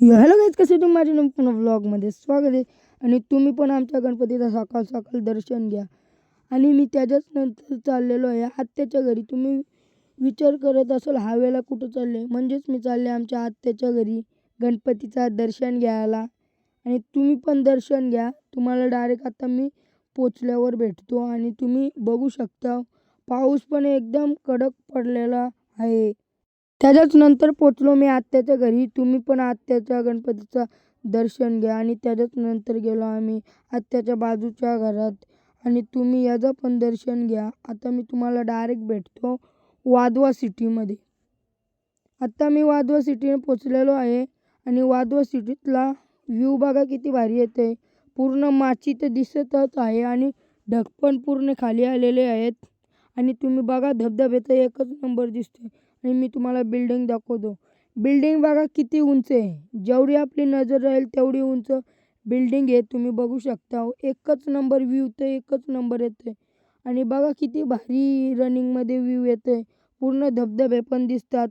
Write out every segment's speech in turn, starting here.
Hello guys, कसे तुम्ही माझ्या नवीन व्लॉगमध्ये स्वागत आहे. आणि तुम्ही पण आमच्या गणपतीचं सकाळ सकाळ दर्शन घ्या. आणि मी त्याच्याच नंतर चाललेलो आहे आत्याच्या घरी. तुम्ही विचार करत असाल हवेला कुठं चालले, म्हणजेच मी चालले आमच्या आत्याच्या घरी गणपतीचा दर्शन घ्यायला. आणि तुम्ही पण दर्शन घ्या. तुम्हाला डायरेक्ट आता मी पोचल्यावर भेटतो. आणि तुम्ही बघू शकता पाऊस पण एकदम कडक पडलेला आहे. त्याच्याच नंतर पोचलो मी आत्याच्या घरी. तुम्ही पण आत्याच्या गणपतीचं दर्शन घ्या. आणि त्याच्याच नंतर गेलो आम्ही आत्याच्या बाजूच्या घरात. आणि तुम्ही याचं पण दर्शन घ्या. आता मी तुम्हाला डायरेक्ट भेटतो वाधवा सिटीमध्ये. आता मी वाधवा सिटीने पोचलेलो आहे. आणि वाधवा सिटीतला व्ह्यू बघा किती भारी येते. पूर्ण माची तर दिसतच आहे आणि ढग पण पूर्ण खाली आलेले आहेत. आणि तुम्ही बघा धबधबे तर एकच नंबर दिसतोय. आणि मी तुम्हाला बिल्डिंग दाखवतो. बिल्डिंग बघा किती उंच आहे. जेवढी आपली नजर राहील तेवढी उंच बिल्डिंग आहे. तुम्ही बघू शकता एकच नंबर व्ह्यू, तर एकच नंबर येते. आणि बघा किती भारी रनिंगमध्ये व्ह्यू येते. पूर्ण धबधबे पण दिसतात.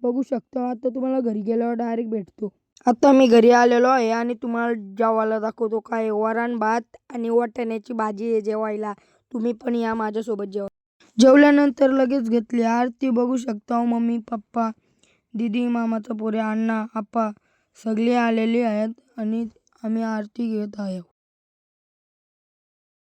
बघू शकता. आता तुम्हाला घरी गेल्यावर डायरेक्ट भेटतो. आता मी घरी आलेलो आहे आणि तुम्हाला जेवायला दाखवतो. काय वरण भात आणि वाटाण्याची भाजी आहे जेवायला. तुम्ही पण या माझ्यासोबत जेवा. जेवल्यानंतर लगेच घेतली आरती. बघू शकता मम्मी पप्पा, दीदी, मामाचा पोरे, अण्णा, आप्पा सगळे आलेले आहेत. आणि आम्ही आरती घेत आहे.